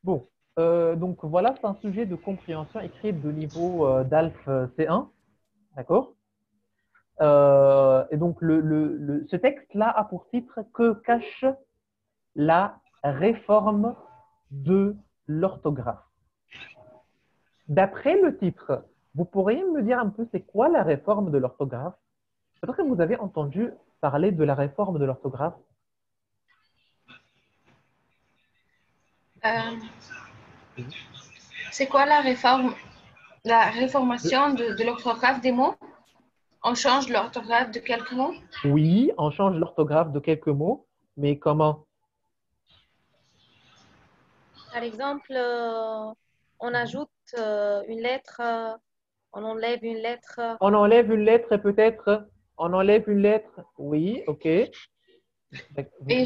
Bon, donc voilà, c'est un sujet de compréhension écrit de niveau d'ALF C1, d'accord? Et donc, ce texte-là a pour titre Que cache la réforme de l'orthographe? D'après le titre, vous pourriez me dire un peu c'est quoi la réforme de l'orthographe? Peut-être que vous avez entendu parler de la réforme de l'orthographe. Euh, c'est quoi la réforme, la réformation de l'orthographe des mots? On change l'orthographe de quelques mots? Oui, on change l'orthographe de quelques mots, mais comment? Par exemple, on ajoute une lettre, on enlève une lettre. On enlève une lettre et peut-être on enlève une lettre. Oui, ok. Et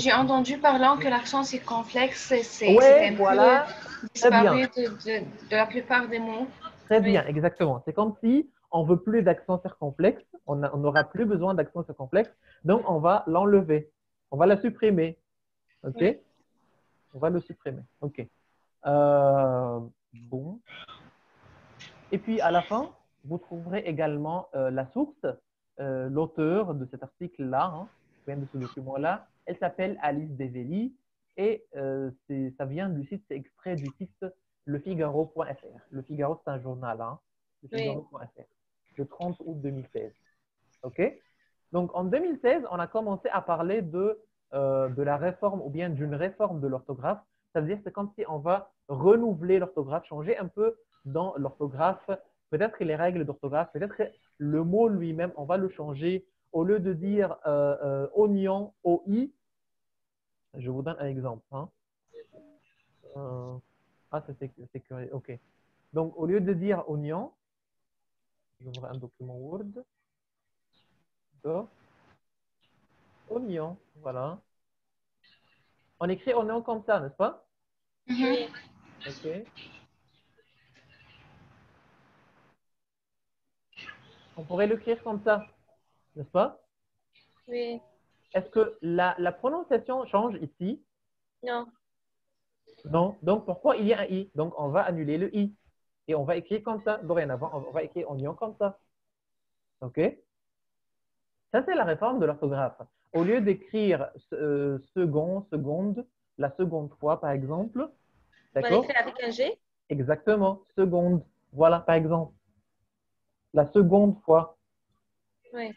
j'ai entendu parlant que l'accent circonflexe, c'est Ouais, un peu voilà. Très bien. disparu de la plupart des mots. Très Oui, bien, exactement. C'est comme si on veut plus d'accent circonflexe, on n'aura plus besoin d'accent circonflexe, donc on va l'enlever, on va la supprimer. OK? oui. On va le supprimer. OK. Bon. Et puis à la fin, vous trouverez également la source, l'auteur de cet article-là, hein, de ce document-là. Elle s'appelle Alice Develly et ça vient du site, c'est extrait du site lefigaro.fr. Le Figaro, c'est un journal, hein, Oui. lefigaro.fr, le 30 août 2016. OK? Donc en 2016, on a commencé à parler de la réforme ou bien d'une réforme de l'orthographe. C'est-à-dire c'est comme si on va renouveler l'orthographe, changer un peu dans l'orthographe, peut-être les règles d'orthographe, peut-être le mot lui-même, on va le changer. Au lieu de dire oignon, OI, je vous donne un exemple. Hein. Euh, c'est curieux. OK. Donc, au lieu de dire oignon, j'ouvre un document Word. Oignon, voilà. On écrit oignon comme ça, n'est-ce pas? Mhm. Oui, OK. On pourrait l'écrire comme ça, n'est-ce pas? oui. Est-ce que la prononciation change ici? Non, Non. Donc, pourquoi il y a un i? Donc, on va annuler le i. Et on va écrire comme ça. Dorénavant, on va écrire oignon comme ça. OK? Ça, c'est la réforme de l'orthographe. Au lieu d'écrire second, seconde, la seconde fois, par exemple, on d'accord? l'écrit avec un G. Exactement, seconde. Voilà, par exemple, la seconde fois. Oui,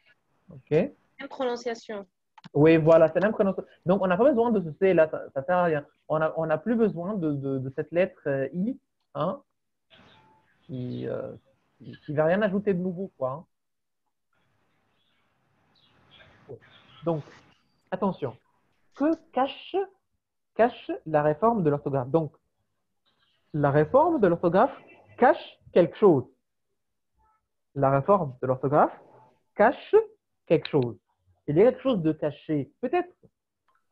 OK? même prononciation. Oui, voilà, c'est l'imprénom. Donc, on n'a pas besoin de ce C là, ça sert à rien. On n'a plus besoin de cette lettre I, hein, qui, euh, qui va rien ajouter de nouveau, quoi. Hein. Bon. Donc, attention, que cache la réforme de l'orthographe? Donc, la réforme de l'orthographe cache quelque chose. La réforme de l'orthographe cache quelque chose. Il y a quelque chose de caché. Peut-être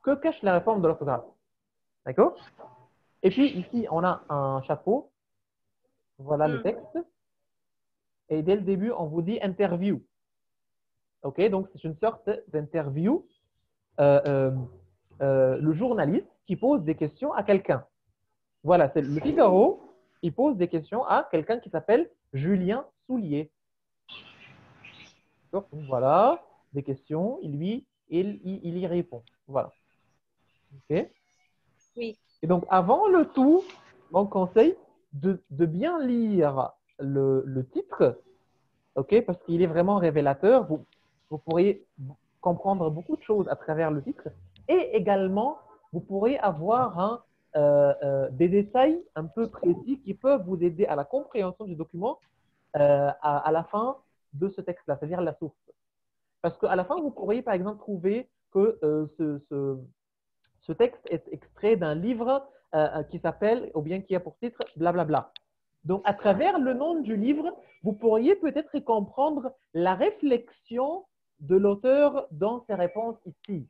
que cache la réforme de l'orthographe. D'accord? Et puis ici, on a un chapeau. Voilà le Hmm. texte. Et dès le début, on vous dit interview. OK? Donc, c'est une sorte d'interview. Euh, euh, le journaliste qui pose des questions à quelqu'un. Voilà, c'est le Figaro. Il pose des questions à quelqu'un qui s'appelle Julien Soulier. Donc, voilà, des questions. Il y répond. Voilà. OK? Oui, Et donc, avant le tout, mon conseil, de bien lire le titre, OK? Parce qu'il est vraiment révélateur. Vous pourriez comprendre beaucoup de choses à travers le titre. Et également, vous pourrez avoir des détails un peu précis qui peuvent vous aider à la compréhension du document à la fin de ce texte-là, c'est-à-dire la source. Parce qu'à la fin, vous pourriez par exemple trouver que ce texte est extrait d'un livre qui s'appelle, ou bien qui a pour titre, blablabla. Donc, à travers le nom du livre, vous pourriez peut-être comprendre la réflexion de l'auteur dans ses réponses ici.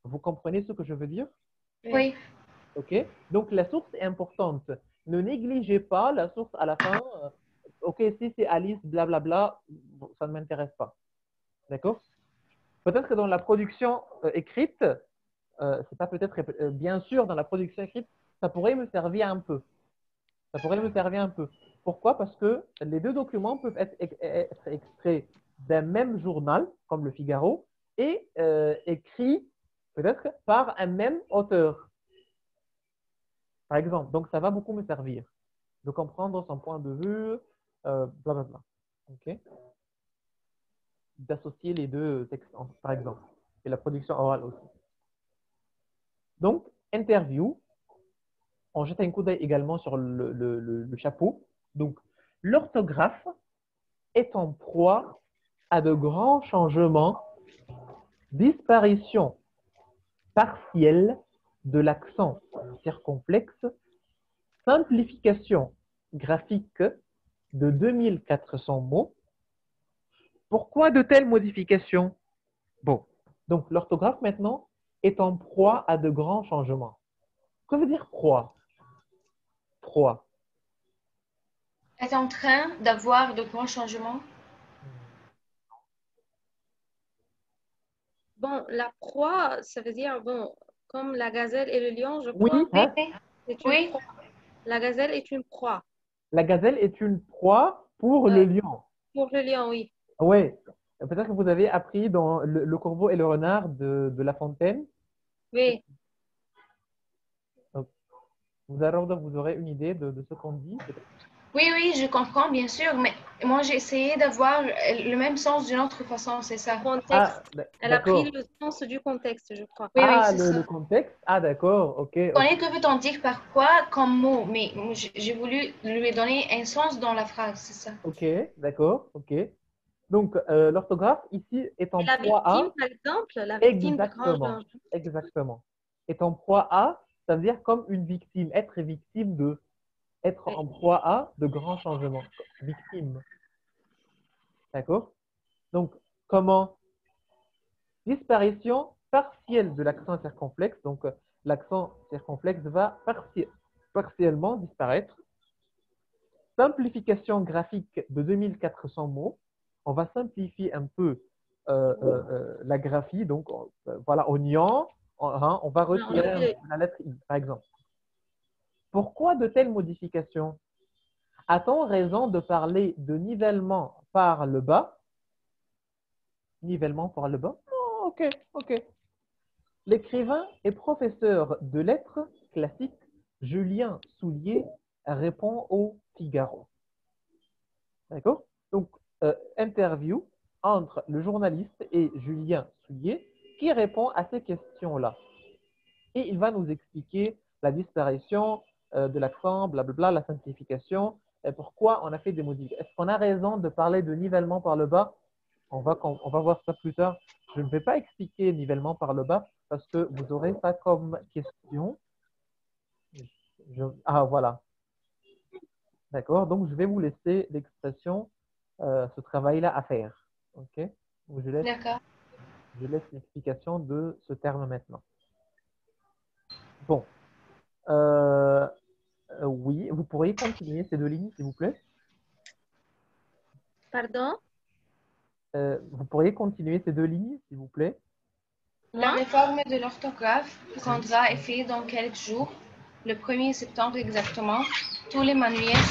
Vous comprenez ce que je veux dire? oui. Oui. OK? Donc, la source est importante. Ne négligez pas la source à la fin. OK, si c'est Alice, blablabla, ça ne m'intéresse pas. D'accord? Peut-être que dans la production écrite, c'est pas peut-être bien sûr dans la production écrite, ça pourrait me servir un peu. Ça pourrait me servir un peu. Pourquoi? Parce que les deux documents peuvent être extraits d'un même journal, comme le Figaro, et écrits peut-être par un même auteur, par exemple. Donc, ça va beaucoup me servir de comprendre son point de vue, blablabla. OK? D'associer les deux textes, par exemple, et la production orale aussi. Donc, interview, on jette un coup d'œil également sur le chapeau. Donc, l'orthographe est en proie à de grands changements, disparition partielle de l'accent circonflexe, simplification graphique de 2400 mots. Pourquoi de telles modifications? Bon, donc l'orthographe maintenant est en proie à de grands changements. Que veut dire proie? Proie. Est en train d'avoir de grands changements. Bon, la proie, ça veut dire, bon, comme la gazelle et le lion, je Oui, crois, Oui, hein? c'est une oui. proie. La gazelle est une proie. La gazelle est une proie pour le lion. Pour le lion, oui. Oui, peut-être que vous avez appris dans le corbeau et le renard de La Fontaine. Oui. Donc, vous aurez une idée de ce qu'on dit, peut-être. Oui, oui, je comprends, bien sûr, mais moi, j'ai essayé d'avoir le même sens d'une autre façon, c'est ça. Contexte. Ah, Elle a pris d'accord. le sens du contexte, je crois. Oui, oui, Ah, c'est le ça. contexte. Ah, d'accord. Ok, Je ok. connais que veut-on dire par quoi comme mot, mais j'ai voulu lui donner un sens dans la phrase, c'est ça. Ok, d'accord. Ok. Donc, l'orthographe ici est Et en la proie victime, à. par exemple, la victime de grand Exactement. danger. Exactement. Est en proie à, ça veut dire comme une victime, être victime de, être Oui. en proie à de grands changements. Victime. D'accord? Donc, comment? Disparition partielle de l'accent circonflexe. Donc, l'accent circonflexe va partiellement disparaître. Simplification graphique de 2400 mots. On va simplifier un peu la graphie. Donc, voilà, au niant, on va retirer la lettre I, par exemple. Pourquoi de telles modifications? A-t-on raison de parler de nivellement par le bas? Nivellement par le bas? Oh, ok, ok. L'écrivain et professeur de lettres classiques Julien Soulier répond au Figaro. D'accord? Donc, interview entre le journaliste et Julien Soulier qui répond à ces questions-là. Et il va nous expliquer la disparition de l'accent, blablabla, la simplification, et pourquoi on a fait des modifications. Est-ce qu'on a raison de parler de nivellement par le bas? On va voir ça plus tard. Je ne vais pas expliquer nivellement par le bas parce que vous aurez ça comme question. Ah, voilà. D'accord. Donc, je vais vous laisser l'expression, ce travail-là à faire. OK? Donc, D'accord. je laisse l'explication de ce terme maintenant. Bon. Oui, vous pourriez continuer ces deux lignes, s'il vous plaît? Pardon? Vous pourriez continuer ces deux lignes, s'il vous plaît? La réforme de l'orthographe Oui. prendra effet dans quelques jours, le 1er septembre exactement. Tous les manuels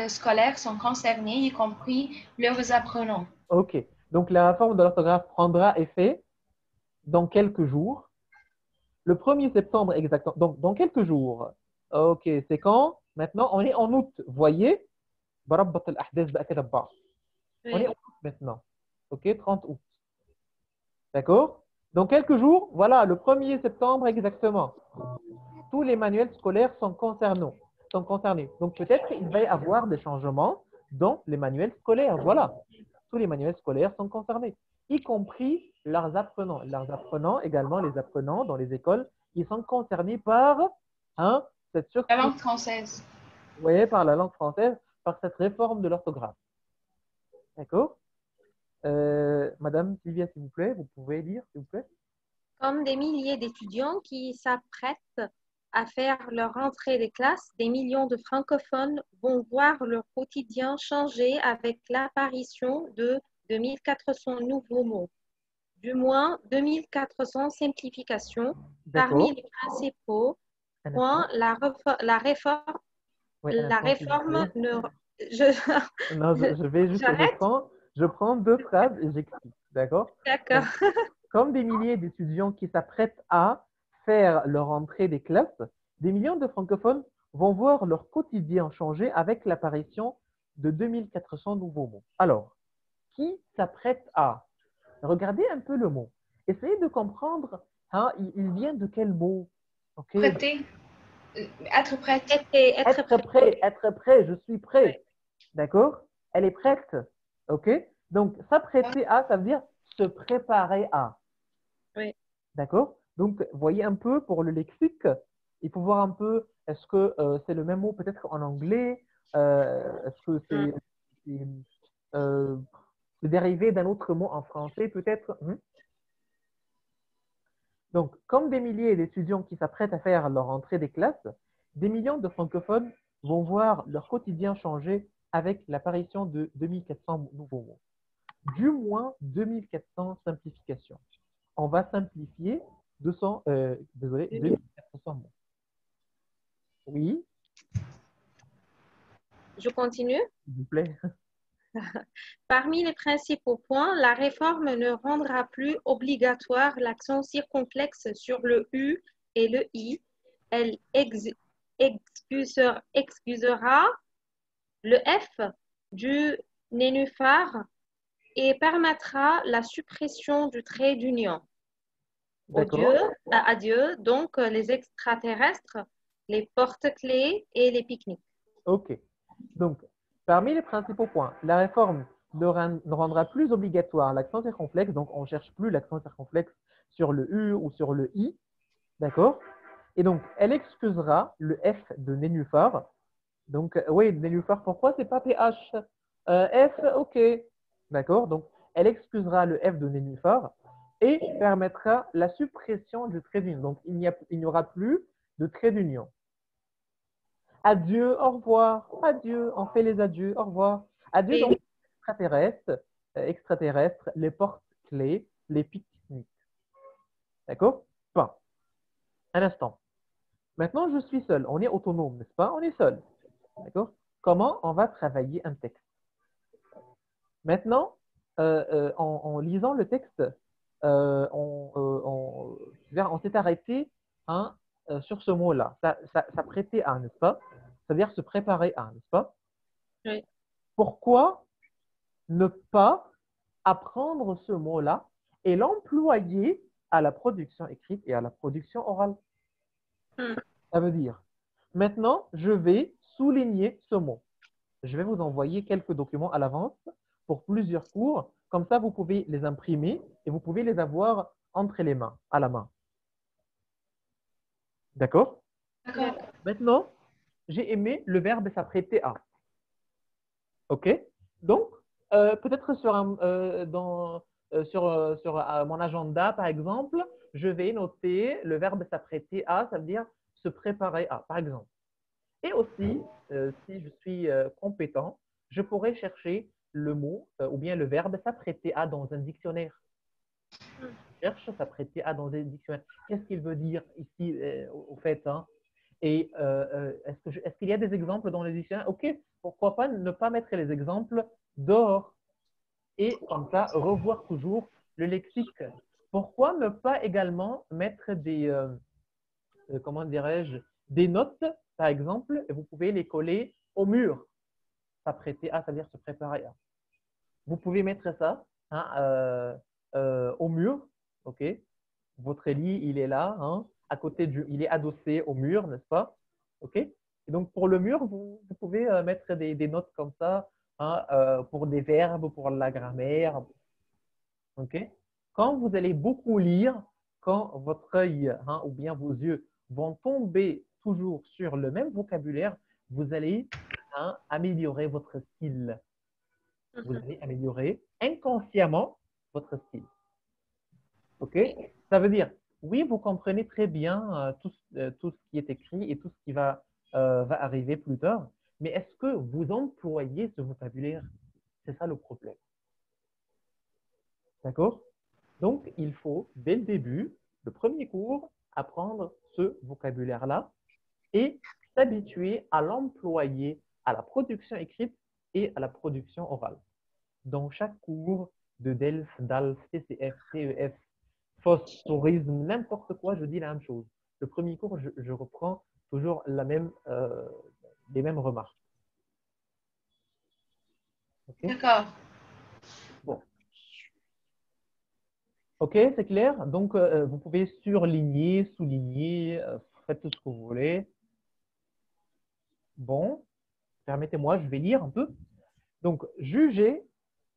scolaires sont concernés, y compris leurs apprenants. OK. Donc, la réforme de l'orthographe prendra effet dans quelques jours. Le 1er septembre exactement. Donc, dans quelques jours. OK. C'est quand? Maintenant, on est en août. Voyez? بربط الأحداث بقى كده ببعض. On est en Oui. août maintenant. OK? 30 août. D'accord? Dans quelques jours, voilà, le 1er septembre exactement. Tous les manuels scolaires sont concernés. Donc, peut-être il va y avoir des changements dans les manuels scolaires. Voilà. Tous les manuels scolaires sont concernés, y compris leurs apprenants. Leurs apprenants, également les apprenants dans les écoles, ils sont concernés par cette La langue française. vous voyez, par la langue française, par cette réforme de l'orthographe. D'accord? Madame Sylvia, s'il vous plaît, vous pouvez lire, s'il vous plaît? Comme des milliers d'étudiants qui s'apprêtent à faire leur rentrée des classes, des millions de francophones vont voir leur quotidien changer avec l'apparition de 2400 nouveaux mots. Du moins 2400 simplifications. Parmi D'accord. les principaux, Un point, instant. la réforme, Oui, un la instant, s'il vous réforme plaît. ne... Je... Non, je vais juste, J'arrête? je prends deux phrases et j'explique. D'accord? D'accord. Donc, comme des milliers d'étudiants qui s'apprêtent à faire leur entrée des classes, des millions de francophones vont voir leur quotidien changer avec l'apparition de 2400 nouveaux mots. Alors, qui s'apprête à? Regardez un peu le mot. Essayez de comprendre, hein, il vient de quel mot? Ok? Prêter, être prête. Être prêt. Être prêt, je suis Ouais, prêt. D'accord? Elle est prête. OK? Donc, Ouais. s'apprêter à, ça veut dire se préparer à. ouais. D'accord? Donc, voyez un peu pour le lexique, il faut voir un peu, est-ce que c'est le même mot peut-être en anglais? Est-ce que Hmm. c'est, euh, c'est dérivé d'un autre mot en français peut-être? Donc, comme des milliers d'étudiants qui s'apprêtent à faire leur entrée des classes, des millions de francophones vont voir leur quotidien changer avec l'apparition de 2400 nouveaux mots. Du moins 2400 simplifications. On va simplifier 2400 mots. Oui, Je continue. s'il vous plaît. Parmi les principaux points, la réforme ne rendra plus obligatoire l'accent circonflexe sur le U et le I. Elle excusera le F du nénuphar et permettra la suppression du trait d'union. D'accord. Adieu, donc les extraterrestres, les porte-clés et les pique-niques. OK. Donc, parmi les principaux points, la réforme ne rendra plus obligatoire l'accent circonflexe, donc on ne cherche plus l'accent circonflexe sur le U ou sur le I, d'accord? Et donc, elle excusera le F de nénuphar. Donc, oui, nénuphar, pourquoi c'est pas PH? F, OK. D'accord? Donc, elle excusera le F de nénuphar et permettra la suppression du trait d'union. Donc, il n'y aura plus de trait d'union. Adieu, au revoir, adieu, on fait les adieux, au revoir. Adieu, donc, Et extraterrestres, les porte-clés, les pique-niques. D'accord? Bon, un instant. Maintenant, je suis seul. On est autonome, n'est-ce pas? On est seul. D'accord? Comment on va travailler un texte? Maintenant, en lisant le texte, on s'est arrêté hein, sur ce mot-là. S'apprêter à, n'est-ce pas? C'est-à-dire se préparer à, n'est-ce pas? oui. Pourquoi ne pas apprendre ce mot-là et l'employer à la production écrite et à la production orale? Hmm. Ça veut dire, maintenant, je vais souligner ce mot. Je vais vous envoyer quelques documents à l'avance pour plusieurs cours. Comme ça, vous pouvez les imprimer et vous pouvez les avoir entre les mains, à la main. D'accord? D'accord. Maintenant, j'ai aimé le verbe s'apprêter à. OK? Donc, peut-être sur mon agenda, par exemple, je vais noter le verbe s'apprêter à, ça veut dire se préparer à, par exemple. Et aussi, si je suis compétent, je pourrais chercher le mot ou bien le verbe s'apprêter à dans un dictionnaire. Cherche s'apprêter à dans un dictionnaire. Qu'est-ce qu'il veut dire ici, au fait, hein? Et est-ce qu'il y a des exemples dans les dictionnaires? OK, pourquoi pas ne pas mettre les exemples dehors et comme ça, revoir toujours le lexique. Pourquoi ne pas également mettre comment dirais-je, des notes, par exemple, et vous pouvez les coller au mur. S'apprêter à, c'est-à-dire se préparer à. Vous pouvez mettre ça hein, au mur, ok? Votre lit, il est là, hein, il est adossé au mur, n'est-ce pas? Ok? Et donc pour le mur, vous pouvez mettre des notes comme ça hein, pour des verbes, pour la grammaire, ok? Quand vous allez beaucoup lire, quand votre œil hein, ou bien vos yeux vont tomber toujours sur le même vocabulaire, vous allez hein, améliorer votre style. Vous Mhm. allez améliorer inconsciemment votre style. OK? Ça veut dire, oui, vous comprenez très bien tout ce qui est écrit et tout ce qui va arriver plus tard, mais est-ce que vous employez ce vocabulaire? C'est ça le problème. D'accord? Donc, il faut, dès le début, le premier cours, apprendre ce vocabulaire-là et s'habituer à l'employer à la production écrite et à la production orale. Dans chaque cours de DELF, DALF, TCF, TEF, FOS, tourisme, n'importe quoi, je dis la même chose. Le premier cours, je reprends toujours les mêmes remarques. Ok? D'accord. Bon. Ok, c'est clair. Donc, vous pouvez surligner, souligner, faites tout ce que vous voulez. Bon, permettez-moi, je vais lire un peu. Donc, jugé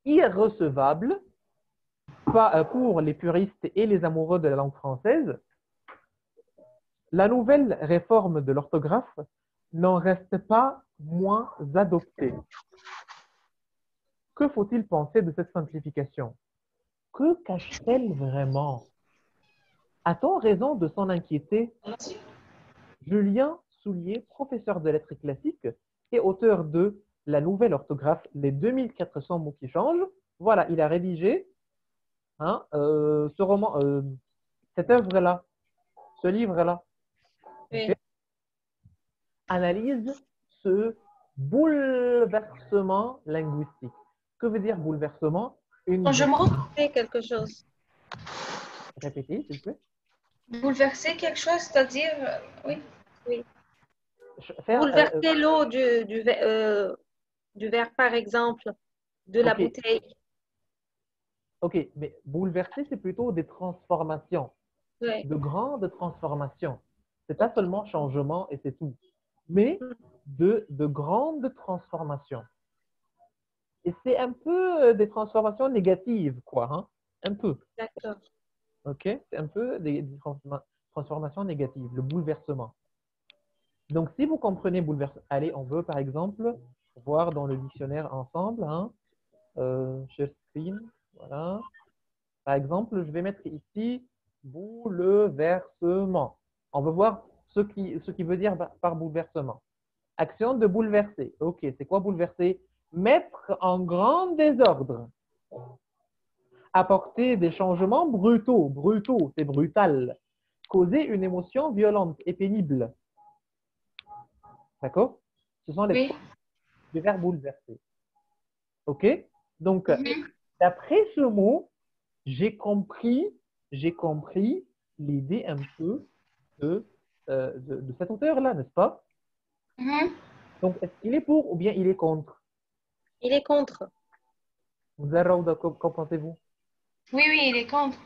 irrecevable pour les puristes et les amoureux de la langue française, la nouvelle réforme de l'orthographe n'en reste pas moins adoptée. Que faut-il penser de cette simplification? Que cache-t-elle vraiment? A-t-on raison de s'en inquiéter? Julien Soulier, professeur de lettres classiques et auteur de La nouvelle orthographe, les 2400 mots qui changent. Voilà, il a rédigé ce roman, cette œuvre-là, ce livre-là. Oui. Okay? Analyse ce bouleversement linguistique. Que veut dire bouleversement? Changement, C'est quelque chose. Répétez, s'il vous plaît. bouleverser quelque chose, c'est-à-dire, oui. Oui. Faire, Bouleverser l'eau du verre, par exemple, de la ok. bouteille. Ok, mais bouleverser, c'est plutôt des transformations, Oui. de grandes transformations. C'est pas seulement changement et c'est tout, mais de grandes transformations. Et c'est un peu des transformations négatives, quoi, hein? Un peu. D'accord. Ok? C'est un peu des transformations négatives, le bouleversement. Donc, si vous comprenez bouleversement, allez, on veut par exemple voir dans le dictionnaire ensemble, hein, share screen, voilà. Par exemple, je vais mettre ici bouleversement. On veut voir ce qui veut dire par bouleversement. Action de bouleverser. Ok, c'est quoi bouleverser? Mettre en grand désordre. Apporter des changements brutaux. Brutaux, c'est brutal. Causer une émotion violente et pénible. D'accord? Ce sont les Oui. verbes bouleverser. Ok? Donc, Mhm. d'après ce mot, j'ai compris l'idée un peu de cet auteur-là, n'est-ce pas? Mhm. Donc, est-ce qu'il est pour ou bien il est contre? Il est contre. Zara, qu'en pensez-vous? Oui, oui, il est contre.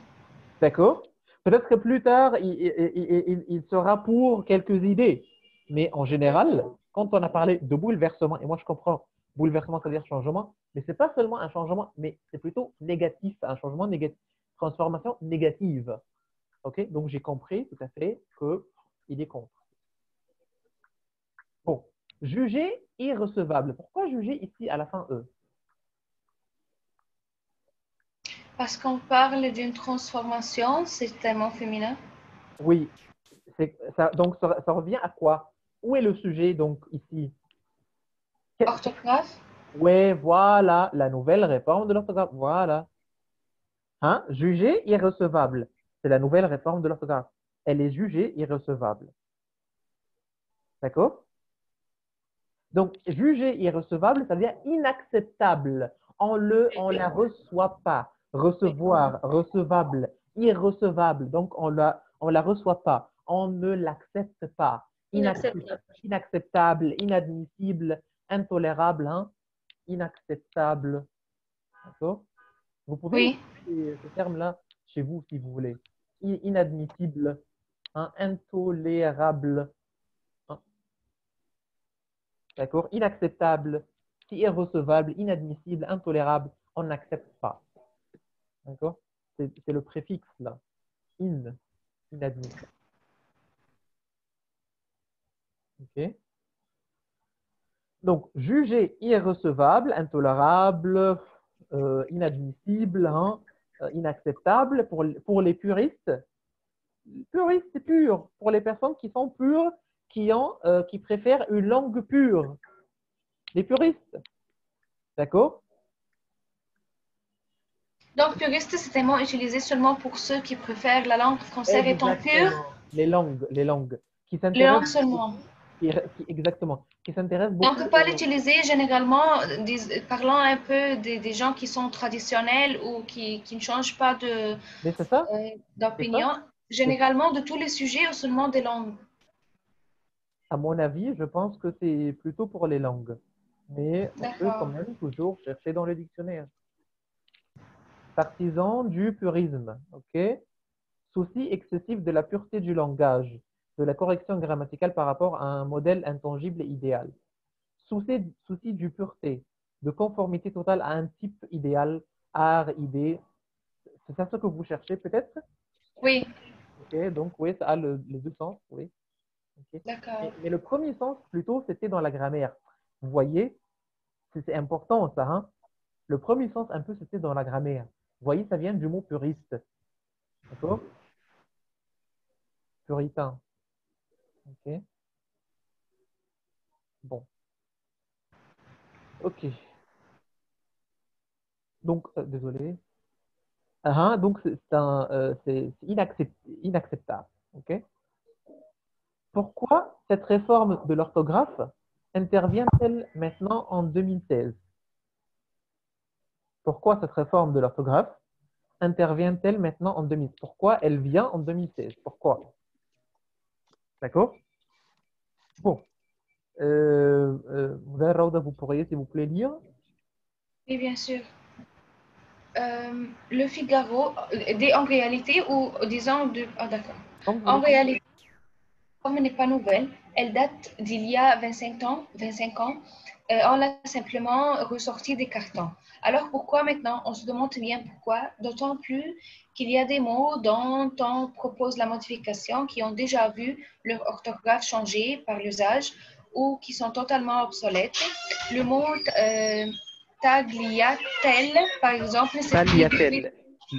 D'accord? Peut-être que plus tard, il sera pour quelques idées. Mais en général, quand on a parlé de bouleversement, et moi je comprends, bouleversement, c'est-à-dire changement, mais ce n'est pas seulement un changement, mais c'est plutôt négatif, un changement négatif, transformation négative. OK? Donc j'ai compris tout à fait qu'il est contre. Bon, juger irrecevable. Pourquoi juger ici à la fin E? Parce qu'on parle d'une transformation, c'est tellement féminin. Oui, donc ça revient à quoi? Où est le sujet donc ici? Orthographe. Ouais, voilà, la nouvelle réforme de l'orthographe. Voilà. Hein? Jugée irrecevable. C'est la nouvelle réforme de l'orthographe. Elle est jugée irrecevable. D'accord? Donc, jugée irrecevable, ça veut dire inacceptable. On la reçoit pas. Recevoir, recevable, irrecevable. Donc, on la reçoit pas. On ne l'accepte pas. Inacceptable. Inacceptable, inadmissible, intolérable, hein? Inacceptable. D'accord? Vous pouvez Oui. utiliser ce terme-là chez vous si vous voulez. Inadmissible, hein, intolérable, hein, d'accord? Inacceptable, irrecevable, inadmissible, intolérable, on n'accepte pas. D'accord? C'est le préfixe là. Inadmissible. OK? Donc, jugé irrecevable, intolérable, inadmissible, hein, inacceptable pour les puristes. Puriste, c'est pur. Pour les personnes qui sont pures, qui préfèrent une langue pure. Les puristes. D'accord? Donc, puriste, c'est un mot utilisé seulement pour ceux qui préfèrent la langue française étant pure. Exactement. Les langues. Qui Les s'intéressent langues seulement. exactement, qui s'intéresse Et on ne beaucoup peut pas l'utiliser généralement, parlant un peu des gens qui sont traditionnels ou qui ne changent pas Mais c'est ça, c'est ça. d'opinion, C'est- généralement de tous les sujets ou seulement des langues. À mon avis, je pense que c'est plutôt pour les langues. Mais on peut quand D'accord. même toujours chercher dans le dictionnaire. Partisan du purisme, ok? Souci excessif de la pureté du langage, de la correction grammaticale par rapport à un modèle intangible et idéal. Souci du pureté, de conformité totale à un type idéal, art, idée. C'est ça ce que vous cherchez peut-être? Oui, Ok, donc oui, ça a les deux sens, oui. Ok. d'accord. Mais le premier sens, plutôt, c'était dans la grammaire. Vous voyez, c'est important ça, hein? Le premier sens, un peu, c'était dans la grammaire. Vous voyez, ça vient du mot puriste. D'accord? Puritain. Ok. Bon. Ok. Donc, désolé. Donc, c'est inacceptable. Ok? Pourquoi cette réforme de l'orthographe intervient-elle maintenant en 2016? Pourquoi cette réforme de l'orthographe intervient-elle maintenant en 2016? Pourquoi elle vient en 2016? Pourquoi? D'accord? Bon. Rauda, vous pourriez, s'il vous plaît, lire? Oui, bien sûr. Le Figaro, en réalité, ou disons, ah, d'accord. Comme vous En voulez. réalité, la forme n'est pas nouvelle. Elle date d'il y a 25 ans. 25 ans. On l'a simplement ressorti des cartons. Alors pourquoi maintenant? On se demande bien pourquoi, d'autant plus qu'il y a des mots dont on propose la modification qui ont déjà vu leur orthographe changer par l'usage ou qui sont totalement obsolètes. Le mot tagliatelle, par exemple, s'écrit depuis Tagliatelle.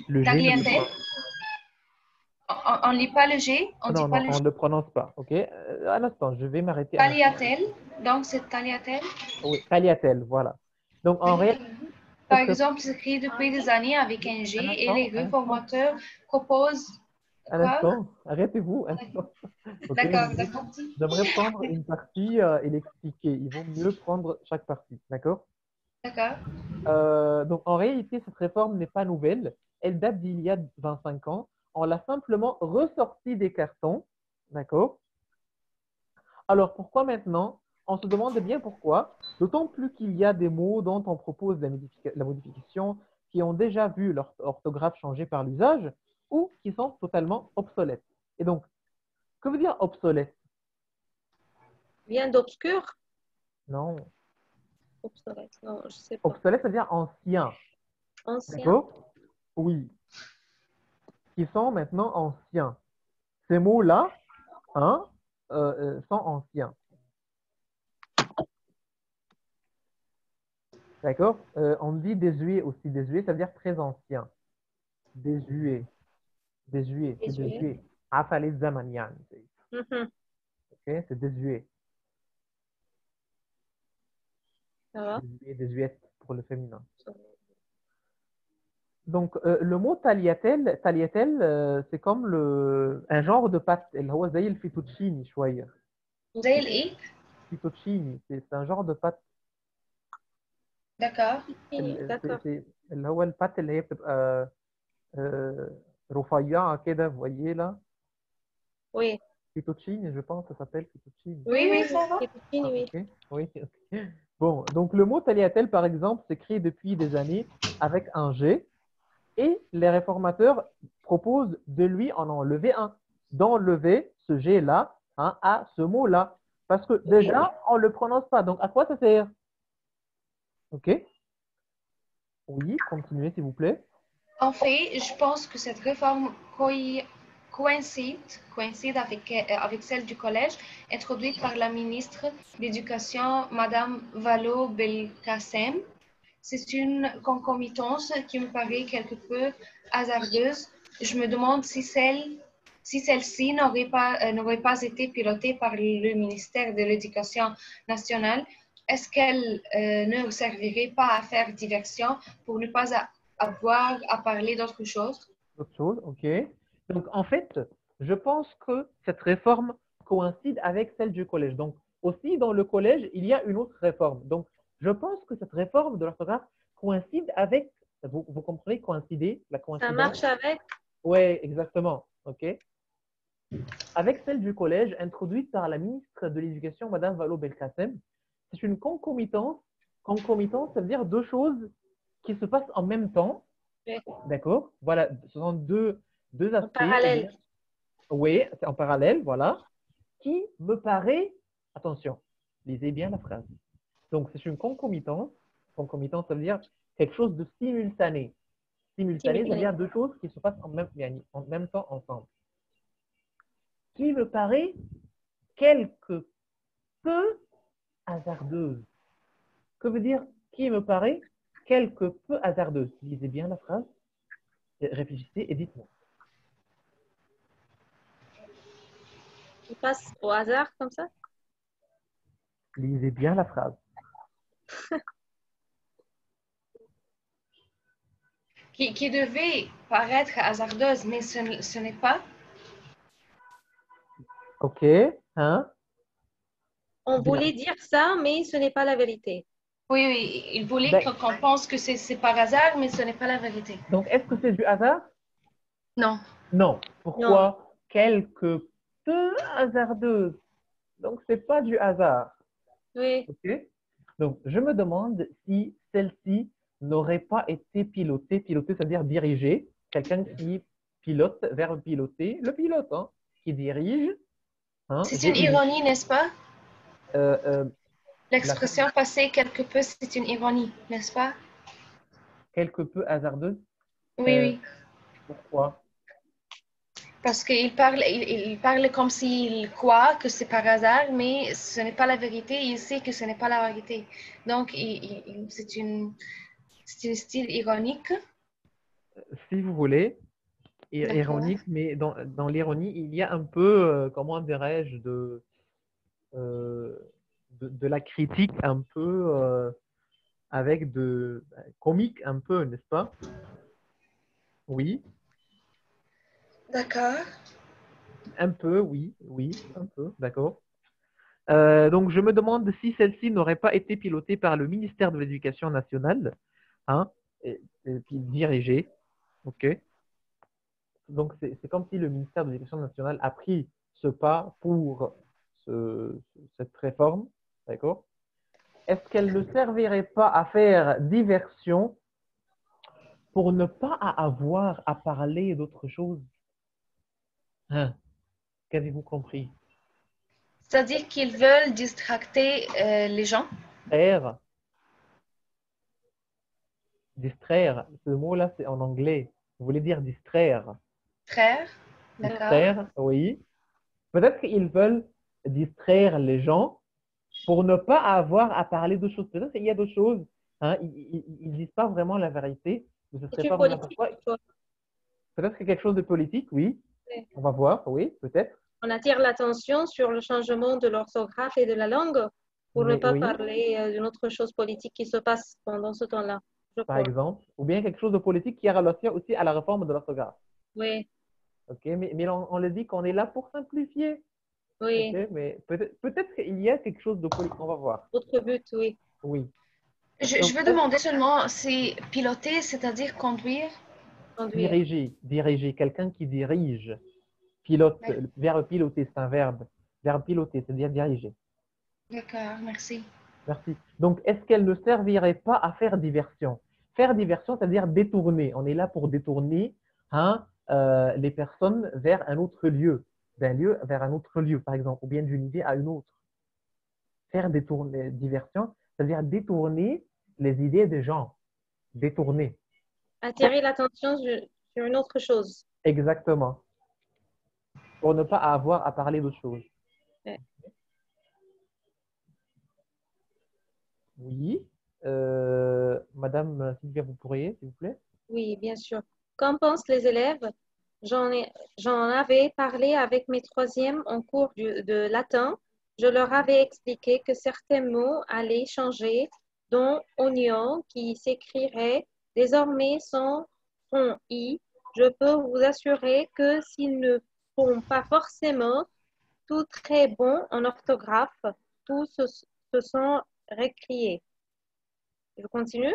Le G ne bouge tagliatelle. pas. On ne lit pas le G, on ne dit Non, pas non, le on G. ne le prononce pas. OK? Un instant, je vais m'arrêter un instant. Tagliatelle, donc c'est tagliatelle. Oui, tagliatelle, voilà. Donc, en Oui. réalité, Par cette exemple, c'est écrit depuis des années avec un G et les un instant, réformateurs proposent un quoi? instant. Arrêtez-vous, un instant. OK? D'accord, d'accord. J'aimerais prendre une partie et l'expliquer. Il vaut mieux prendre chaque partie. D'accord? D'accord. Donc, en réalité, cette réforme n'est pas nouvelle. Elle date d'il y a 25 ans. On l'a simplement ressortie des cartons. D'accord? Alors, pourquoi maintenant? On se demande bien pourquoi. D'autant plus qu'il y a des mots dont on propose la modification qui ont déjà vu leur orthographe changer par l'usage ou qui sont totalement obsolètes. Et donc, que veut dire obsolète? Vient d'obscur? Non. Obsolète, non, je sais pas. Obsolète, c'est-à-dire ancien. Ancien. D'accord? Oui. Qui sont maintenant anciens. Ces mots-là, hein, sont anciens. D'accord? On dit désuet aussi. Désuet, ça veut dire très ancien. Désuet. Désuet, c'est Désuet. désuet. عفا الزمن يعني. Mhm. Ok, c'est désuet. Ça va? Désuet, désuète pour le féminin. Donc, le mot tagliatelle, tagliatelle, c'est comme un genre de pâte. اللي هو زي الفيتوتشيني شوية. زي الايه؟ فيتوتشيني, c'est un genre de pâte. D'accord. D'accord. اللي هو البات اللي هي بتبقى رفيعة كده, vous voyez là. Oui. Fettuccine, je pense, ça s'appelle fettuccine. Oui, oui, ça va. fettuccine, Ah, oui. ok, oui, ok. Bon, donc le mot tagliatelle, par exemple, s'écrit depuis des années avec un G et les réformateurs proposent de lui en enlever un, d'enlever ce G-là hein, à ce mot-là. Parce que déjà, on ne le prononce pas. Donc, à quoi ça sert? Ok? Oui, continuez, s'il vous plaît. En fait, je pense que cette réforme coïncide avec celle du collège introduite par la ministre de l'Éducation, Madame Valo Belkacem. C'est une concomitance qui me paraît quelque peu hasardeuse. Je me demande si celle-ci n'aurait pas été pilotée par le ministère de l'Éducation nationale. Est-ce qu'elle ne servirait pas à faire diversion pour ne pas avoir à parler d'autre chose? Autre chose, ok. Donc, en fait, je pense que cette réforme coïncide avec celle du collège. Donc, aussi dans le collège, il y a une autre réforme. Donc, je pense que cette réforme de l'orthographe coïncide avec, vous comprenez, coïncider, la Ça coïncidence? marche avec? Oui, exactement. OK. Avec celle du collège, introduite par la ministre de l'Éducation, Madame Vallaud Belkacem, c'est une concomitance. Concomitance, ça veut dire deux choses qui se passent en même temps. Oui. D'accord? Voilà, ce sont deux En aspects. parallèle. Oui, c'est en parallèle, voilà. Qui me paraît, attention, lisez bien la phrase. Donc, c'est une concomitance. Concomitance, ça veut dire quelque chose de simultané. Simultané, ça veut Simultané. dire deux choses qui se passent en même temps ensemble. Qui me paraît quelque peu hasardeuse. Que veut dire qui me paraît quelque peu hasardeuse? Lisez bien la phrase, réfléchissez et dites-moi. Il passe au hasard comme ça? Lisez bien la phrase. Qui devait paraître hasardeuse, mais ce n'est pas. OK, hein? On Bien. voulait dire ça, mais ce n'est pas la vérité. Oui, oui, il voulait Ben, qu'on pense que c'est par hasard, mais ce n'est pas la vérité. donc, est-ce que c'est du hasard? Non. Non. Non. Pourquoi? Quelque peu hasardeuse. Donc, c'est pas du hasard. Oui. OK? Donc, je me demande si celle-ci n'aurait pas été pilotée. Pilotée, c'est-à-dire dirigée. Quelqu'un qui pilote, verbe piloter. Le pilote, hein, qui dirige. Hein, C'est une j'ai une. ironie, n'est-ce pas? euh, euh, la- L'expression passée quelque peu, c'est une ironie, n'est-ce pas? quelque peu hasardeuse. Oui, Euh, oui. pourquoi? Parce il parle comme s'il croit que c'est par hasard, mais ce n'est pas la vérité. Il sait que ce n'est pas la vérité. Donc, c'est un style ironique. Si vous voulez, D'accord. ironique, mais dans l'ironie, il y a un peu, comment dirais-je, euh, de la critique un peu avec de comique un peu, n'est-ce pas? Oui, D'accord. un peu, oui, oui, un peu, d'accord. Donc, je me demande si celle-ci n'aurait pas été pilotée par le ministère de l'Éducation nationale, hein, et puis dirigée, ok? Donc, c'est comme si le ministère de l'Éducation nationale a pris ce pas pour cette réforme, d'accord? Est-ce qu'elle ne servirait pas à faire diversion pour ne pas avoir à parler d'autre chose? Hein? Qu'avez-vous compris? C'est-à-dire qu'ils veulent distracter les gens. Distraire, distraire, ce mot-là, c'est en anglais. Vous voulez dire distraire. Frères. D'accord. Distraire, oui. Peut-être qu'ils veulent distraire les gens pour ne pas avoir à parler de choses. Peut-être qu'il y a d'autres choses. Hein, ils ne disent pas vraiment la vérité, mais ce ne C'est serait une pas vraiment politique pourquoi. plutôt. Peut-être qu'il y a quelque chose de politique, oui. Oui. On va voir, oui, peut-être. On attire l'attention sur le changement de l'orthographe et de la langue pour ne Mais pas oui, parler d'une autre chose politique qui se passe pendant ce temps-là, je par crois. exemple. Ou bien quelque chose de politique qui a relation aussi à la réforme de l'orthographe. Oui, OK, mais on le dit qu'on est là pour simplifier. OK, oui. mais peut-être qu'il y a quelque chose de politique. On va voir. Autre but, oui. Oui. Je Donc, veux demander seulement, c'est piloter, c'est-à-dire conduire. Conduire. diriger, quelqu'un qui dirige, pilote, le verbe piloter, c'est un verbe. Verbe piloter, c'est-à-dire diriger. D'accord, merci. Merci. Donc, est-ce qu'elle ne servirait pas à faire diversion? Faire diversion, c'est-à-dire détourner. On est là pour détourner, hein, les personnes vers un autre lieu, d'un lieu vers un autre lieu, par exemple, ou bien d'une idée à une autre. Faire détourner, diversion, c'est-à-dire détourner les idées des gens. Détourner. Attirer l'attention sur une autre chose. Exactement. Pour ne pas avoir à parler d'autre chose. Ouais. Oui. Madame Sylvia, vous pourriez, s'il vous plaît? Oui, bien sûr. Qu'en pensent les élèves? J'en avais parlé avec mes troisièmes en cours de latin. Je leur avais expliqué que certains mots allaient changer, dont oignon qui s'écrirait désormais sans son i. Je peux vous assurer que s'ils ne sont pas forcément tout très bons en orthographe, tous se sont récriés. Je continue.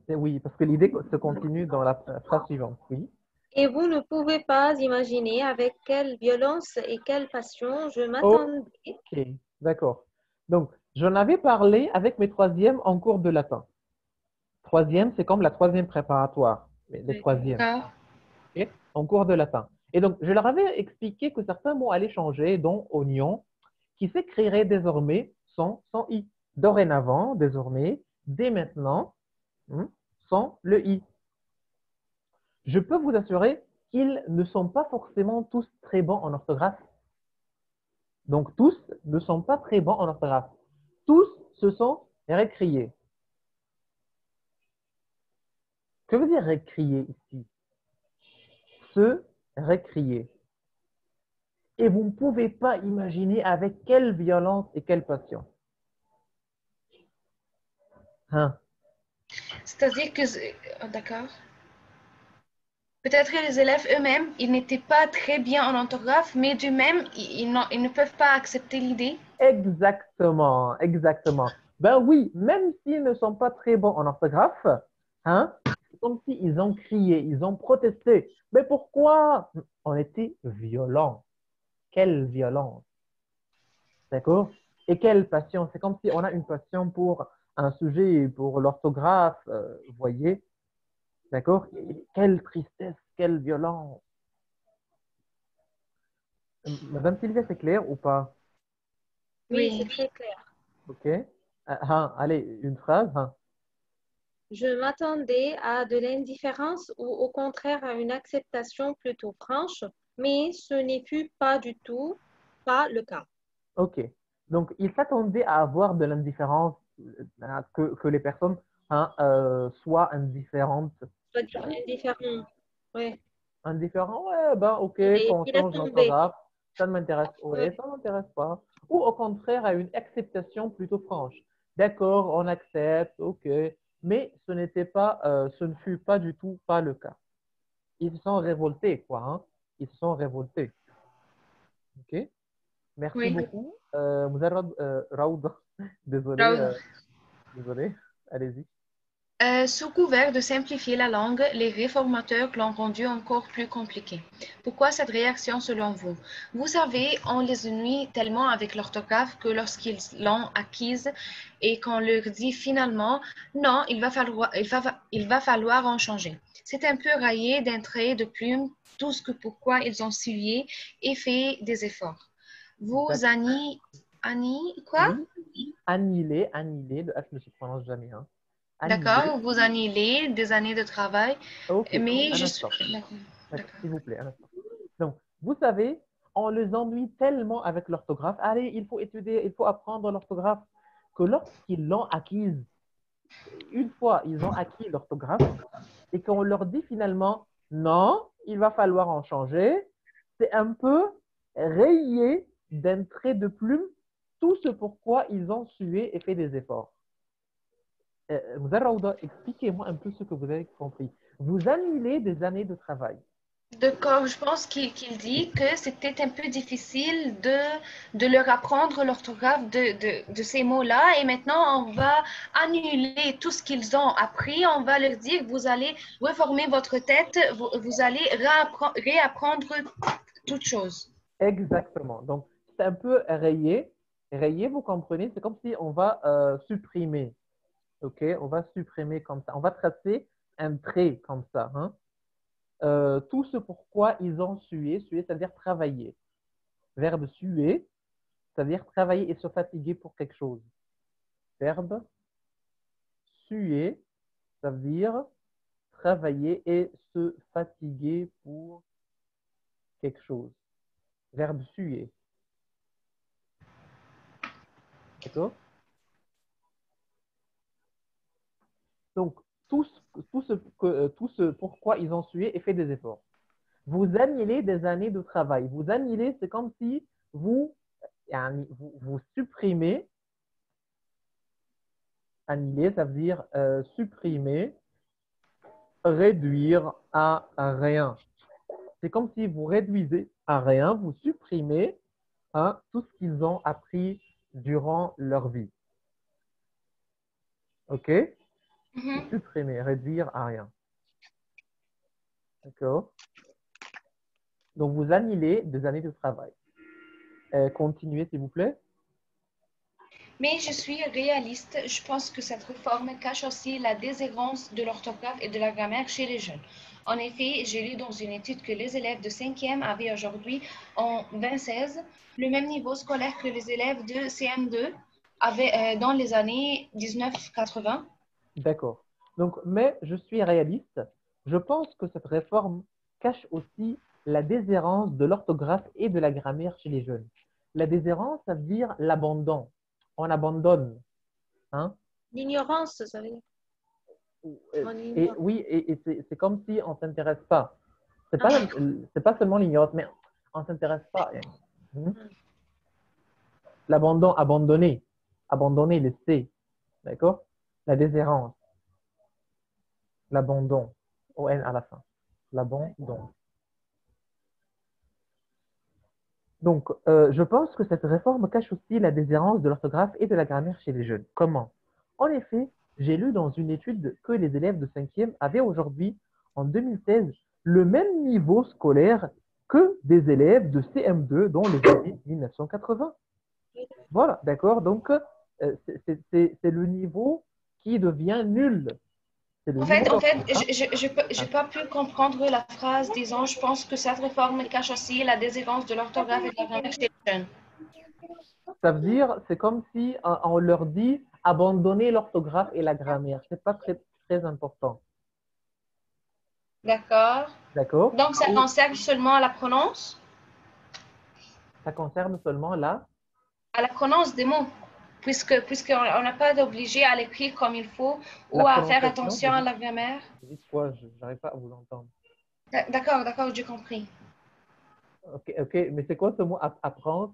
Oui, parce que l'idée se continue dans la phrase suivante. Oui. Et vous ne pouvez pas imaginer avec quelle violence et quelle passion je m'attendais. Ok, d'accord. Donc, j'en avais parlé avec mes troisièmes en cours de latin. Troisième, c'est comme la troisième préparatoire, les troisièmes, D'accord. ok, en cours de latin. Et donc, je leur avais expliqué que certains mots allaient changer, dont oignon, qui s'écrirait désormais sans i. Dorénavant, désormais, dès maintenant, sans le i. Je peux vous assurer qu'ils ne sont pas forcément tous très bons en orthographe. Donc, tous ne sont pas très bons en orthographe. Tous se sont récriés. Que veut dire récrier ici? Se récrier. Et vous ne pouvez pas imaginer avec quelle violence et quelle passion. Hein? C'est-à-dire que, d'accord. Peut-être que les élèves eux-mêmes, ils n'étaient pas très bien en orthographe, mais d'eux-mêmes, ils ne peuvent pas accepter l'idée. Exactement, exactement. Ben oui, même s'ils ne sont pas très bons en orthographe, hein, c'est comme s'ils ont crié, ils ont protesté. Mais pourquoi? On était violents. Quelle violence, d'accord? Et quelle passion. C'est comme si on a une passion pour un sujet, pour l'orthographe, vous voyez, d'accord? Et quelle tristesse, quelle violence. Madame Sylvia, c'est clair ou pas? Oui, c'est Oui. très clair. OK. Allez, une phrase. Hein. Je m'attendais à de l'indifférence ou au contraire à une acceptation plutôt franche, mais ce n'est fut pas du tout pas le cas. OK. Donc, il s'attendait à avoir de l'indifférence, que les personnes hein, soient indifférentes. Pas dire indifférent. Ouais. Indifférent, ouais, ben, OK, Et qu'on il a change tombé. l'orthographe, ça ne m'intéresse, ouais, Ouais. ça ne m'intéresse pas. Ou au contraire, à une acceptation plutôt franche. D'accord, on accepte, OK, mais ce ne fut pas du tout pas le cas. Ils se sont révoltés, quoi, hein. Ils se sont révoltés. OK? Merci Oui. beaucoup. Moudarrad, Raoud, désolé, Bravo. désolé. Allez-y. Sous couvert de simplifier la langue, les réformateurs l'ont rendue encore plus compliquée. Pourquoi cette réaction selon vous? Vous savez, on les ennuie tellement avec l'orthographe que lorsqu'ils l'ont acquise et qu'on leur dit finalement non, il va falloir en changer. C'est un peu raillé d'un trait de plume tout ce que pourquoi ils ont suivi et fait des efforts. Vous, D'ac- Annie, quoi? Oui, annihilé, le H ne se prononce jamais, hein. Annihilé. D'accord, vous annulez des années de travail, OK, mais un je suis... instant. D'accord, D'accord, d'accord. s'il vous plaît, un instant. Donc, vous savez, on les ennuie tellement avec l'orthographe. Allez, il faut étudier, il faut apprendre l'orthographe, que lorsqu'ils l'ont acquise, une fois ils ont acquis l'orthographe, et qu'on leur dit finalement, non, il va falloir en changer, c'est un peu rayer d'un trait de plume tout ce pourquoi ils ont sué et fait des efforts. Moudarra, expliquez-moi un peu ce que vous avez compris. Vous annulez des années de travail. D'accord, je pense qu'il dit que c'était un peu difficile de leur apprendre l'orthographe de ces mots-là et maintenant on va annuler tout ce qu'ils ont appris, on va leur dire vous allez reformer votre tête, vous allez réapprendre toutes choses. Exactement. Donc, c'est un peu rayé. Rayé, vous comprenez, c'est comme si on va supprimer. OK? On va supprimer comme ça. On va tracer un trait comme ça. Hein? Tout ce pourquoi ils ont sué. Sué, c'est-à-dire travailler. Verbe suer, c'est-à-dire travailler et se fatiguer pour quelque chose. Verbe suer, ça veut dire travailler et se fatiguer pour quelque chose. Verbe suer. D'accord? Donc, tout tout ce pourquoi ils ont sué et fait des efforts. Vous annulez des années de travail. Vous annulez, c'est comme si vous supprimez. Annuler, ça veut dire supprimer, réduire à rien. C'est comme si vous réduisez à rien, vous supprimez hein, tout ce qu'ils ont appris durant leur vie. OK? Mhm. Supprimer, réduire à rien. D'accord? Donc, vous annulez des années de travail. Continuez, s'il vous plaît. Mais je suis réaliste. Je pense que cette réforme cache aussi la déshérence de l'orthographe et de la grammaire chez les jeunes. En effet, j'ai lu dans une étude que les élèves de 5e avaient aujourd'hui, en 2016, le même niveau scolaire que les élèves de CM2 avaient dans les années 1980. D'accord. Donc, mais je suis réaliste. Je pense que cette réforme cache aussi la déshérence de l'orthographe et de la grammaire chez les jeunes. La déshérence, ça veut dire l'abandon. On abandonne. Hein? L'ignorance, ça veut dire. On Et ignore. oui, et c'est comme si on ne s'intéresse pas. Ah, C'est pas seulement l'ignorance, mais on ne s'intéresse pas. Hein? ah. L'abandon, abandonner. Abandonner, laisser. D'accord? La déshérence. L'abandon. O-N à la fin. L'abandon. Donc, je pense que cette réforme cache aussi la déshérence de l'orthographe et de la grammaire chez les jeunes. Comment? En effet, j'ai lu dans une étude que les élèves de 5e avaient aujourd'hui, en 2016, le même niveau scolaire que des élèves de CM2 dans les années 1980. Voilà, d'accord? Donc, c'est le niveau qui devient nul. C'est le niveau En fait, d'orthographe. j'ai pas pu comprendre la phrase disant je pense que cette réforme cache aussi la déshérence de l'orthographe et de la grammaire chez les jeunes. Ça veut dire, c'est comme si on leur dit abandonner l'orthographe et la grammaire. C'est pas très important. D'accord. D'accord? Donc, ça Et concerne seulement ça concerne seulement à la prononciation des mots, puisqu'on on n'a pas d'obligé à l'écrire comme il faut la ou à faire prononciation. attention à la grammaire. Vous dites quoi? Je n'arrive pas à vous entendre. D'accord, d'accord, j'ai compris. Ok, ok, mais c'est quoi ce mot apprendre?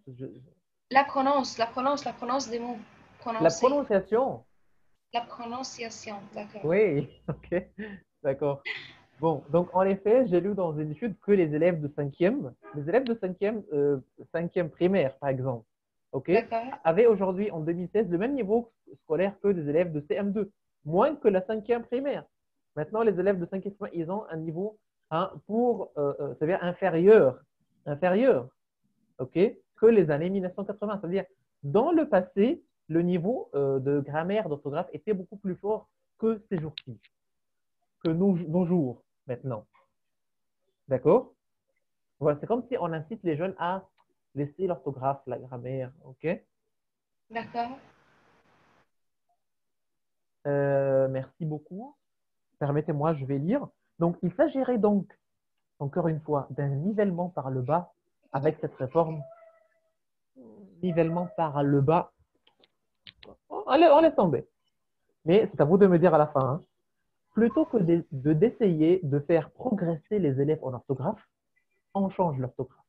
La prononce des mots. La Prononcer. prononciation. La prononciation, d'accord. Oui, ok, d'accord. Bon, donc en effet, j'ai lu dans une étude que les élèves de cinquième primaire, par exemple, ok, D'accord. avaient aujourd'hui, en 2016, le même niveau scolaire que des élèves de CM2, moins que la cinquième primaire. Maintenant, les élèves de cinquième primaire, ils ont un niveau c'est-à-dire inférieur, ok, que les années 1980. C'est-à-dire, dans le passé, le niveau de grammaire, d'orthographe était beaucoup plus fort que ces jours-ci, que nos jours maintenant. D'accord? Voilà, c'est comme si on incite les jeunes à laisser l'orthographe, la grammaire. OK? D'accord. Merci beaucoup. Permettez-moi, je vais lire. Donc, il s'agirait donc, encore une fois, d'un nivellement par le bas avec cette réforme. Nivellement par le bas. On laisse tomber. Mais c'est à vous de me dire à la fin. Hein. Plutôt que d'essayer de faire progresser les élèves en orthographe, on change l'orthographe.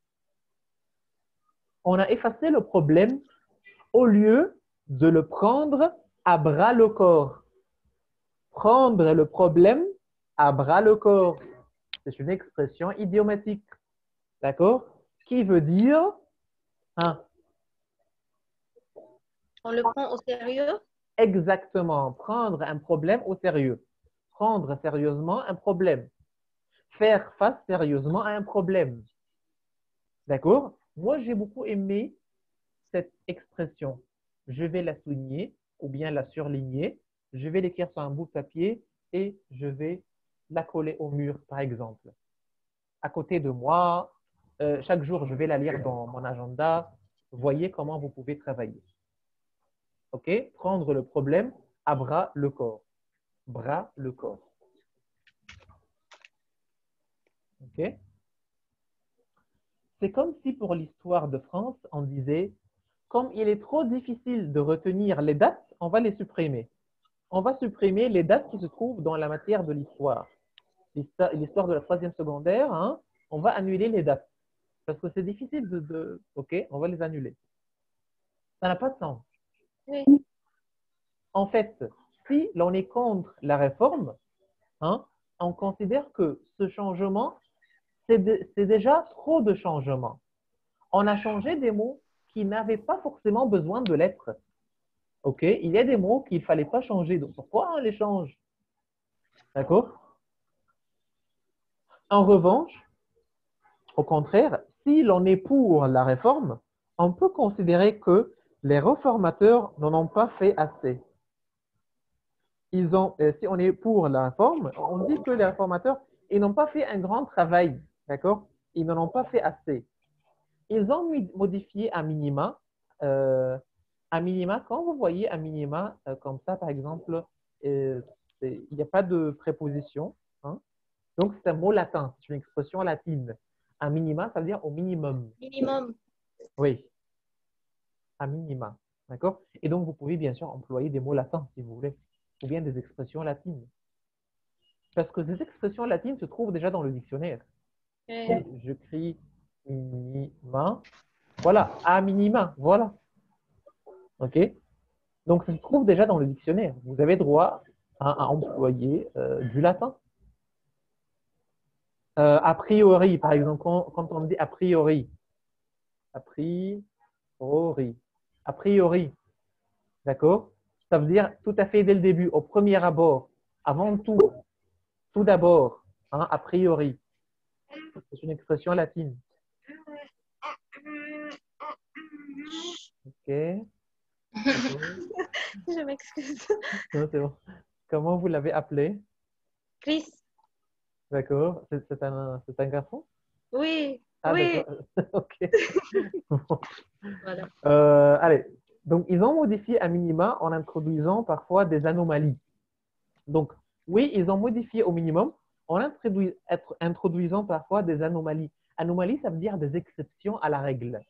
On a effacé le problème au lieu de le prendre à bras le corps. Prendre le problème à bras le corps. C'est une expression idiomatique. D'accord? Qui veut dire hein, On le prend au sérieux. exactement prendre un problème au sérieux. Prendre sérieusement un problème. Faire face sérieusement à un problème. D'accord? Moi, j'ai beaucoup aimé cette expression. Je vais la souligner ou bien la surligner. Je vais l'écrire sur un bout de papier et je vais la coller au mur, par exemple. À côté de moi, chaque jour, je vais la lire dans mon agenda. Voyez comment vous pouvez travailler. OK? Prendre le problème à bras le corps. Bras le corps. OK? C'est comme si pour l'histoire de France, on disait, comme il est trop difficile de retenir les dates, on va les supprimer. On va supprimer les dates qui se trouvent dans la matière de l'histoire. L'histoire de la troisième secondaire, hein, on va annuler les dates. Parce que c'est difficile OK, on va les annuler. Ça n'a pas de sens. Oui. En fait, si l'on est contre la réforme, hein, on considère que ce changement, c'est déjà trop de changements. On a changé des mots qui n'avaient pas forcément besoin de l'être. OK? Il y a des mots qu'il ne fallait pas changer. Donc, pourquoi on les change? D'accord? En revanche, au contraire, si l'on est pour la réforme, on peut considérer que les réformateurs n'en ont pas fait assez. Si on est pour la réforme, on dit que les réformateurs, ils n'ont pas fait un grand travail, d'accord? Ils n'en ont pas fait assez. Ils ont modifié un minima, quand vous voyez un minima comme ça, par exemple, il n'y a pas de préposition, hein? Donc c'est un mot latin, c'est une expression latine. Un minima, ça veut dire au minimum. Minimum. Oui, un minima, d'accord? Et donc vous pouvez bien sûr employer des mots latins si vous voulez, ou bien des expressions latines. Parce que ces expressions latines se trouvent déjà dans le dictionnaire. Si je crie minima, voilà, à minima, voilà. OK? Donc, ça se trouve déjà dans le dictionnaire. Vous avez droit à employer du latin. A priori, par exemple, quand on dit a priori, a priori, a priori, d'accord? Ça veut dire tout à fait dès le début, au premier abord, avant tout, tout d'abord, hein, a priori. C'est une expression latine. OK. Je m'excuse. Non, c'est bon. Comment vous l'avez appelé? Chris. D'accord. C'est un garçon? Oui, Ah, oui. d'accord. OK. Voilà. Allez. Donc, ils ont modifié un minima en introduisant parfois des anomalies. Donc, oui, ils ont modifié au minimum en introduisant parfois des anomalies. Anomalies, ça veut dire des exceptions à la règle.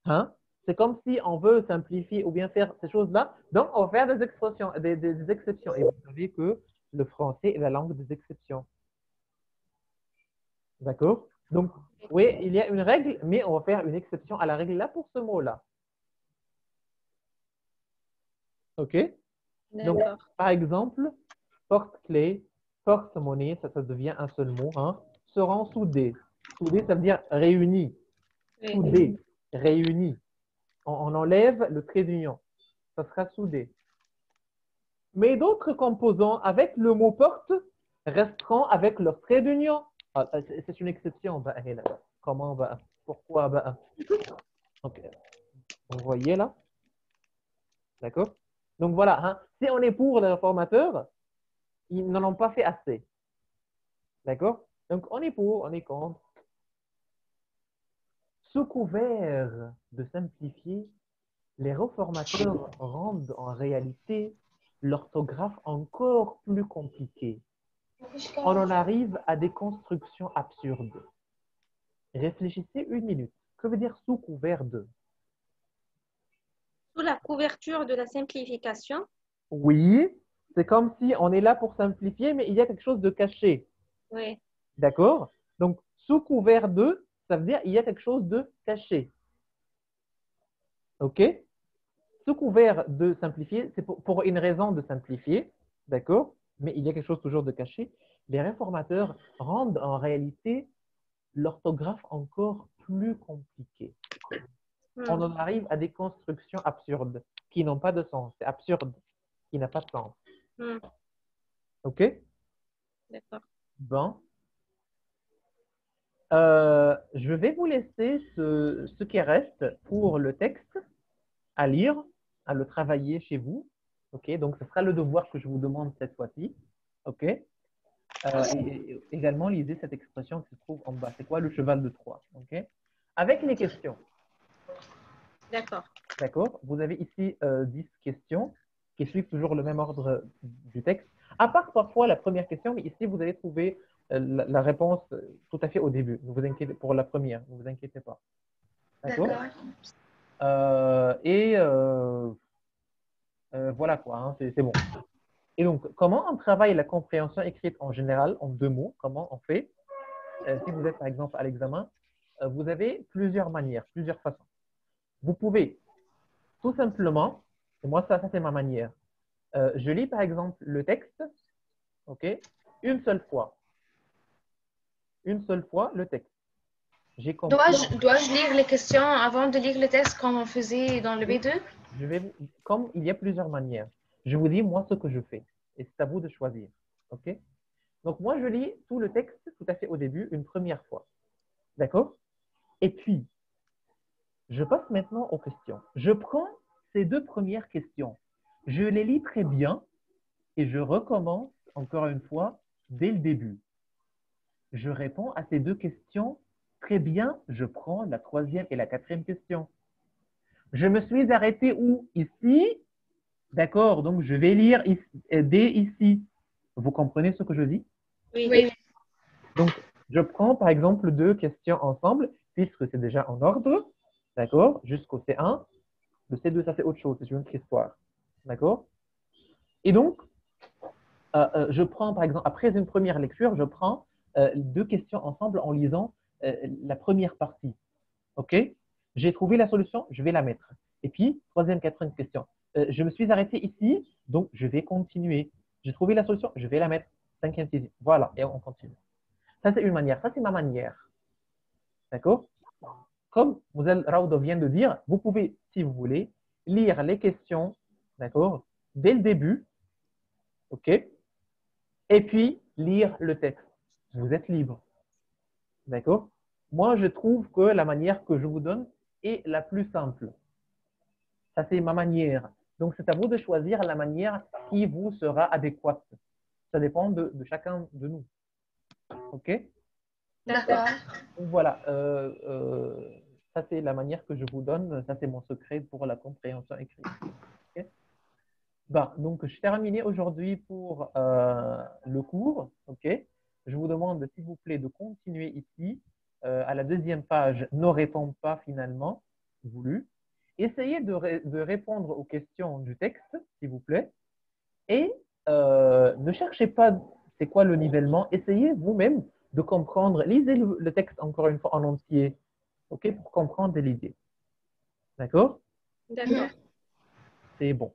Hein? C'est comme si on veut simplifier ou bien faire ces choses-là. Donc, on va faire des expressions, des exceptions. Et vous savez que le français est la langue des exceptions. D'accord? Donc, oui, il y a une règle, mais on va faire une exception à la règle là pour ce mot-là. OK? Donc, D'accord. par exemple, porte-clés, porte-monnaie, ça devient un seul mot, hein, seront soudés. Soudés, ça veut dire réunis. Oui. Soudés, réunis. On enlève le trait d'union. Ça sera soudé. Mais d'autres composants avec le mot porte resteront avec leur trait d'union. Ah, c'est une exception. Bah, là. Comment? Bah, pourquoi? Bah, ok. Vous voyez là? D'accord? Donc voilà, hein. Si on est pour les réformateurs, ils n'en ont pas fait assez. D'accord? Donc on est pour, on est contre. Sous couvert de simplifier, les réformateurs rendent en réalité l'orthographe encore plus compliquée. On en arrive à des constructions absurdes. Réfléchissez une minute. Que veut dire sous couvert de? Sous la couverture de la simplification. Oui, c'est comme si on est là pour simplifier, mais il y a quelque chose de caché. Oui. D'accord? Donc, sous couvert de, ça veut dire il y a quelque chose de caché. OK? Sous couvert de simplifier, c'est pour une raison de simplifier. D'accord? Mais il y a quelque chose toujours de caché. Les réformateurs rendent en réalité l'orthographe encore plus compliquée. On en arrive à des constructions absurdes qui n'ont pas de sens. C'est absurde, qui n'a pas de sens. OK? D'accord. Bon. Je vais vous laisser ce qui reste pour le texte à lire, à le travailler chez vous. OK? Donc, ce sera le devoir que je vous demande cette fois-ci. OK? Et également, lisez cette expression qui se trouve en bas. C'est quoi le cheval de Troie? OK? Avec les questions. D'accord. D'accord? Vous avez ici 10 questions qui suivent toujours le même ordre du texte. À part parfois la première question, mais ici, vous allez trouver la réponse tout à fait au début. Ne vous inquiétez pour la première, ne vous inquiétez pas. D'accord? Et voilà quoi, hein, c'est bon. Et donc, comment on travaille la compréhension écrite en général en deux mots? Comment on fait? Si vous êtes par exemple à l'examen, vous avez plusieurs manières, plusieurs façons. Vous pouvez tout simplement, et moi ça c'est ma manière, je lis par exemple le texte, ok, une seule fois le texte. J'ai compris. Dois-je lire les questions avant de lire le texte comme on faisait dans le Oui. B2? Comme il y a plusieurs manières, je vous dis moi ce que je fais. Et c'est à vous de choisir. OK? Donc, moi, je lis tout le texte tout à fait au début, une première fois. D'accord? Et puis, je passe maintenant aux questions. Je prends ces deux premières questions. Je les lis très bien et je recommence encore une fois dès le début. Je réponds à ces deux questions très bien. Je prends la troisième et la quatrième question. Je me suis arrêté où? Ici. D'accord, donc je vais lire ici, dès ici. Vous comprenez ce que je dis? Oui. Oui. Donc, je prends par exemple deux questions ensemble, puisque c'est déjà en ordre. D'accord? Jusqu'au C1. Le C2, ça c'est autre chose, c'est une autre histoire. D'accord? Et donc, je prends par exemple, après une première lecture, je prends deux questions ensemble en lisant la première partie. OK? J'ai trouvé la solution, je vais la mettre. Et puis, troisième, quatrième question. Je me suis arrêté ici, donc je vais continuer. J'ai trouvé la solution, je vais la mettre. Cinquième, sixième. Voilà, et on continue. Ça, c'est une manière. Ça, c'est ma manière. D'accord? Comme Mouzel Raoudo vient de dire, vous pouvez, si vous voulez, lire les questions, d'accord, dès le début, OK? Et puis lire le texte. Vous êtes libre, d'accord? Moi, je trouve que la manière que je vous donne est la plus simple. Ça, c'est ma manière. Donc, c'est à vous de choisir la manière qui vous sera adéquate. Ça dépend de chacun de nous. OK? D'accord. Donc, voilà. Ça, c'est la manière que je vous donne. Ça, c'est mon secret pour la compréhension écrite. OK? Ben, donc, je terminais aujourd'hui pour le cours. OK? Je vous demande, s'il vous plaît, de continuer ici. À la deuxième page, ne répond pas finalement, voulu. Essayez de répondre aux questions du texte, s'il vous plaît. Et ne cherchez pas c'est quoi le nivellement. Essayez vous-même de comprendre. Lisez le texte encore une fois en entier, OK, pour comprendre l'idée. D'accord? D'accord. C'est bon.